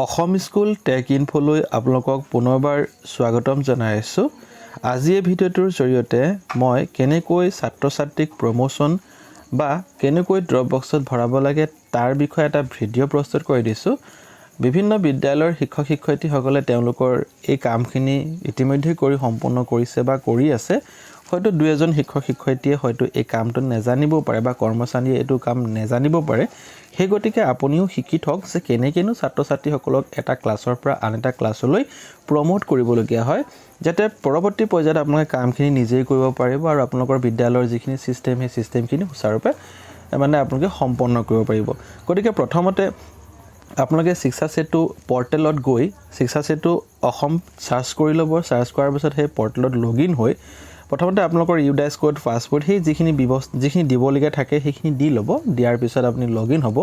Assam school tech ইনফোলৈ আপোনালোকক পুনৰবাৰ স্বাগতম জনাই আছোঁ। আজি এই ভিডিঅ'টোৰ জৰিয়তে মই কেনেকৈ ছাত্ৰ-ছাত্ৰীক প্ৰমোশ্যন বা কেনেকৈ ড্ৰপ বক্সত ভৰাব লাগে তাৰ বিষয়ে এটা ভিডিঅ' প্ৰস্তুত কৰি দিছোঁ। বিভিন্ন বিদ্যালয়ৰ শিক্ষক-শিক্ষয়িত্ৰীসকলে তেওঁলোকৰ এই কামখিনি ইতিমধ্যে কৰি সম্পূৰ্ণ কৰিছে বা কৰি আছে। হয়তো দুই এজন শিক্ষক-শিক্ষয়িত্ৰীয়ে হয়তো এই কামটো নেজানিবও পাৰে বা কৰ্মচাৰীয়ে এইটো কাম নেজানিব পাৰে। সেই গতিকে আপুনিও শিকি থওক যে কেনেকেনো ছাত্ৰ-ছাত্ৰীসকলক এটা ক্লাছৰ পৰা আন এটা ক্লাছলৈ প্ৰমোট কৰিবলগীয়া হয়, যাতে পৰৱৰ্তী পৰ্যায়ত আপোনালোকে কামখিনি নিজেই কৰিব পাৰিব আৰু আপোনালোকৰ বিদ্যালয়ৰ যিখিনি ছিষ্টেম সেই ছিষ্টেমখিনি সুচাৰুৰূপে আপোনালোকে সম্পন্ন কৰিব পাৰিব। গতিকে প্ৰথমতে আপোনালোকে শিক্ষা সেতু পৰ্টেলত গৈ শিক্ষা সেতু অসম সাৰ্চ কৰি ল'ব। সাৰ্চ কৰাৰ পিছত সেই পৰ্টেলত লগইন হৈ প্ৰথমতে আপোনালোকৰ ইউডাইছ কোড পাছৱৰ্ড সেই যিখিনি দিবলগীয়া থাকে সেইখিনি দি ল'ব। দিয়াৰ পিছত আপুনি লগইন হ'ব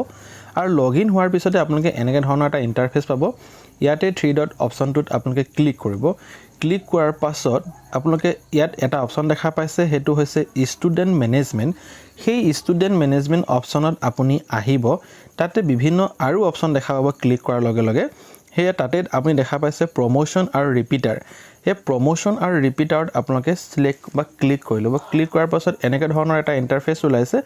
আৰু লগইন হোৱাৰ পিছতে আপোনালোকে এনেকৈ ধৰণৰ এটা ইণ্টাৰফেচ পাব। ইয়াতে 3 ডট অপশ্যনটোত আপোনালোকে ক্লিক কৰিব। ক্লিক কৰাৰ পাছত আপোনালোকে ইয়াত এটা অপশ্যন দেখা পাইছে, সেইটো হৈছে ষ্টুডেণ্ট মেনেজমেণ্ট। সেই ষ্টুডেণ্ট মেনেজমেণ্ট অপশ্যনত আপুনি আহিব। তাতে বিভিন্ন আৰু অপশ্যন দেখা পাব ক্লিক কৰাৰ লগে লগে। সেয়ে তাতে আপুনি দেখা পাইছে প্ৰমোশ্যন আৰু ৰিপিটাৰ। এই প্ৰমোশ্যন আৰু ৰিপিটাৰত আপোনালোকে সিলেক্ট বা ক্লিক কৰি ল'ব। ক্লিক কৰাৰ পাছত এনেকৈ ধৰণৰ এটা ইণ্টাৰফেচ ওলাইছে,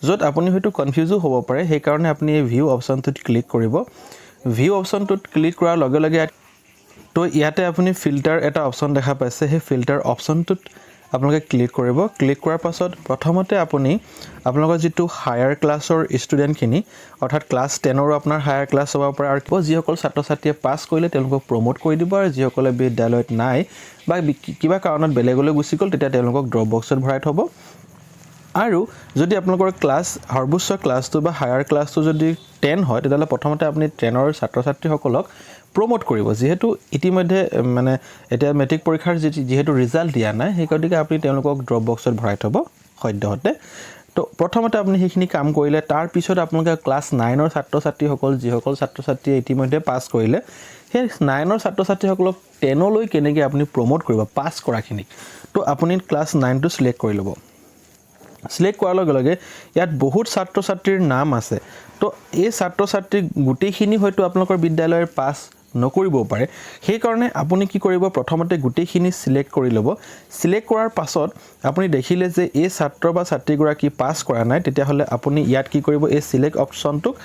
য'ত আপুনি হয়তো কনফিউজো হ'ব পাৰে। সেইকাৰণে আপুনি এই ভিউ অপশ্যনটোত ক্লিক কৰিব। ভিউ অপশ্যনটোত ক্লিক কৰাৰ লগে লগে তো ইয়াতে আপুনি ফিল্টাৰ এটা অপশ্যন দেখা পাইছে। সেই ফিল্টাৰ অপশ্যনটোত আপোনালোকে ক্লিক কৰিব। ক্লিক কৰাৰ পাছত প্ৰথমতে আপুনি আপোনালোকৰ যিটো হায়াৰ ক্লাছৰ ষ্টুডেণ্টখিনি অৰ্থাৎ ক্লাছ 10ৰো আপোনাৰ হায়াৰ ক্লাছ হ'ব পাৰে আৰু যিসকল ছাত্ৰ-ছাত্ৰীয়ে পাছ কৰিলে তেওঁলোকক প্ৰমোট কৰি দিব আৰু যিসকলে বিদ্যালয়ত নাই বা কিবা কাৰণত বেলেগলৈ গুচি গ'ল তেতিয়া তেওঁলোকক ড্ৰপ বক্সত ভৰাই থ'ব। আৰু যদি আপোনালোকৰ ক্লাছ সৰ্বোচ্চ ক্লাছটো বা হায়াৰ ক্লাছটো যদি 10 হয় তেতিয়াহ'লে প্ৰথমতে আপুনি 10ৰ ছাত্ৰ-ছাত্ৰীসকলক প্ৰমোট কৰিব। যিহেতু ইতিমধ্যে এতিয়া মেট্ৰিক পৰীক্ষাৰ যিহেতু ৰিজাল্ট দিয়া নাই, সেই গতিকে আপুনি তেওঁলোকক ড্ৰপ বক্সত ভৰাই থ'ব সদ্যহতে। তো প্ৰথমতে আপুনি সেইখিনি কাম কৰিলে। তাৰপিছত আপোনালোকে ক্লাছ 9ৰ ছাত্ৰ-ছাত্ৰীসকল যিসকল ছাত্ৰ-ছাত্ৰীয়ে ইতিমধ্যে পাছ কৰিলে সেই 9ৰ ছাত্ৰ-ছাত্ৰীসকলক 10লৈ কেনেকৈ আপুনি প্ৰমোট কৰিব পাছ কৰাখিনিক। তো আপুনি ক্লাছ 9টো চিলেক্ট কৰি ল'ব। সিলেক্ট কৰাৰ লগে লগে ইয়াত বহুত ছাত্ৰ-ছাত্ৰীৰ নাম আছে। তো এই ছাত্ৰ-ছাত্ৰী গোটেইখিনি হয়তো আপোনালোকৰ বিদ্যালয়ৰ পাছ নকৰিবও পাৰে। সেইকাৰণে আপুনি কি কৰিব, প্ৰথমতে গোটেইখিনি সিলেক্ট কৰি ল'ব। সিলেক্ট কৰাৰ পাছত আপুনি দেখিলে যে এই ছাত্ৰ বা ছাত্ৰীগৰাকী পাছ কৰা নাই, তেতিয়াহ'লে আপুনি ইয়াত কি কৰিব, এই সিলেক্ট অপশ্যনটোক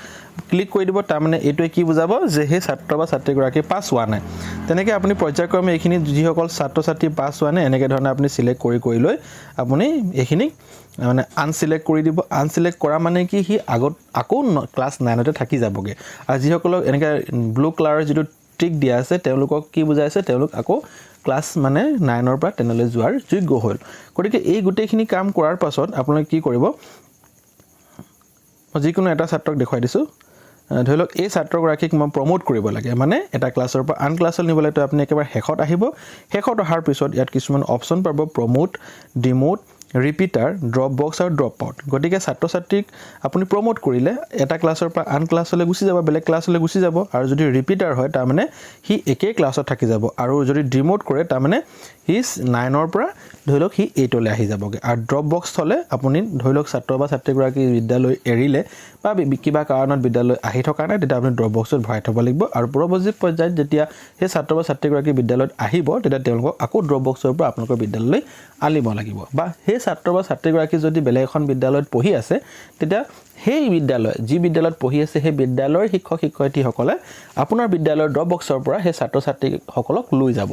ক্লিক কৰি দিব। তাৰমানে এইটোৱে কি বুজাব যে সেই ছাত্ৰ বা ছাত্ৰীগৰাকী পাছ হোৱা নাই। তেনেকৈ আপুনি পৰ্যায়ক্ৰমে এইখিনি যিসকল ছাত্ৰ-ছাত্ৰী পাছ হোৱা নাই এনেকৈ ধৰণে আপুনি সিলেক্ট কৰি লৈ আপুনি এইখিনি আনচিলেক্ট কৰি দিব। আনচিলেক্ট কৰা মানে কি, সি আকৌ ক্লাছ 9তে থাকি যাবগৈ। আৰু যিসকলক এনেকৈ ব্লু কালাৰৰ যিটো টিক দিয়া আছে তেওঁলোকক কি বুজাইছে, তেওঁলোক আকৌ ক্লাছ 9ৰ পৰা 10লৈ যোৱাৰ যোগ্য হ'ল। গতিকে এই গোটেইখিনি কাম কৰাৰ পাছত আপোনালোকে কি কৰিব, মই যিকোনো এটা ছাত্ৰক দেখুৱাই দিছোঁ। ধৰি লওক এই ছাত্ৰগৰাকীক মই প্ৰমোট কৰিব লাগে, এটা ক্লাছৰ পৰা আন ক্লাছলৈ নিবলৈ। তো আপুনি একেবাৰে শেষত আহিব। শেষত অহাৰ পিছত ইয়াত কিছুমান অপশ্যন পাব, প্ৰমোট, ডিমোট, ৰিপিটাৰ, ড্ৰপ বক্স আৰু ড্ৰপ আউট। গতিকে ছাত্ৰ-ছাত্ৰীক আপুনি প্ৰমোট কৰিলে এটা ক্লাছৰ পৰা আন ক্লাছলৈ গুচি যাব, বেলেগ ক্লাছলৈ গুচি যাব। আৰু যদি ৰিপিটাৰ হয় তাৰমানে সি একেই ক্লাছত থাকি যাব। আৰু যদি ডিমোট কৰে তাৰমানে সি 9ৰ পৰা ধৰি লওক সি 8লৈ আহি যাবগৈ। আৰু ড্ৰপ বক্স হ'লে আপুনি ধৰি লওক ছাত্ৰ বা ছাত্ৰীগৰাকী বিদ্যালয় এৰিলে বা কিবা কাৰণত বিদ্যালয় আহি থকা নাই, তেতিয়া আপুনি ড্ৰপ বক্সত ভৰাই থ'ব লাগিব। আৰু পৰৱৰ্তী পৰ্যায়ত যেতিয়া সেই ছাত্ৰ বা ছাত্ৰীগৰাকী বিদ্যালয়ত আহিব তেতিয়া তেওঁলোকক আকৌ ড্ৰপ বক্সৰ পৰা আপোনালোকৰ বিদ্যালয়লৈ আনিব লাগিব। বা সেই ছাত্ৰ বা ছাত্ৰীগৰাকী যদি বেলেগ এখন বিদ্যালয়ত পঢ়ি আছে তেতিয়া সেই যি বিদ্যালয়ত পঢ়ি আছে সেই বিদ্যালয়ৰ শিক্ষক-শিক্ষয়িত্ৰীসকলে আপোনাৰ বিদ্যালয়ৰ ড্ৰপ বক্সৰ পৰা সেই ছাত্ৰ-ছাত্ৰীসকলক লৈ যাব।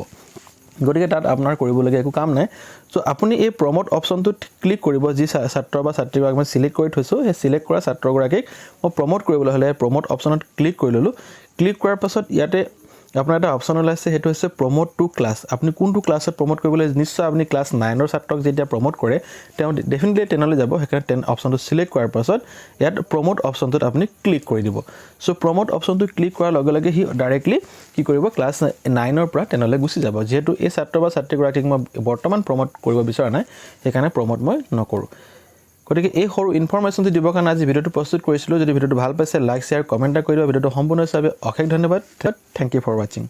গতিকে তাত আপোনাৰ কৰিবলগীয়া একো কাম নাই। চ' আপুনি এই প্ৰমোট অপশ্যনটোত ক্লিক কৰিব। যি ছাত্ৰ বা ছাত্ৰীগৰাকীক মই চিলেক্ট কৰি থৈছোঁ, সেই চিলেক্ট কৰা ছাত্ৰগৰাকীক মই প্ৰমোট কৰিবলৈ হ'লে প্ৰমোট অপশ্যনত ক্লিক কৰি ল'লোঁ। ক্লিক কৰাৰ পাছত ইয়াতে আপোনাৰ এটা অপশ্যন ওলাইছে, সেইটো হৈছে প্ৰমোট টু ক্লাছ। আপুনি কোনটো ক্লাছত প্ৰমোট কৰিবলৈ, নিশ্চয় আপুনি ক্লাছ 9ৰ ছাত্ৰক যেতিয়া প্ৰমোট কৰে তেওঁ ডেফিনেটলি 10লৈ যাব। সেইকাৰণে 10 অপশ্যনটো চিলেক্ট কৰাৰ পাছত ইয়াত প্ৰমোট অপশ্যনটোত আপুনি ক্লিক কৰি দিব। চ' প্ৰমোট অপশ্যনটো ক্লিক কৰাৰ লগে লগে সি ডাইৰেক্টলি কি কৰিব, ক্লাছ 9ৰ পৰা 10লৈ গুচি যাব। যিহেতু এই ছাত্ৰ বা ছাত্ৰীগৰাকীক মই বৰ্তমান প্ৰমোট কৰিব বিচৰা নাই, সেইকাৰণে প্ৰমোট মই নকৰোঁ। গতিকে এই সৰু ইনফৰমেশ্যনটো দিবৰ কাৰণে আজি ভিডিঅ'টো প্ৰস্তুত কৰিছিলোঁ। যদি ভিডিঅ'টো ভাল পাইছে লাইক, শ্বেয়াৰ, কমেণ্ট কৰি দিব। ভিডিঅ'টো সম্পূৰ্ণ হিচাপে অশেষ ধন্যবাদ। থেংক ইউ ফৰ ৱাচিং।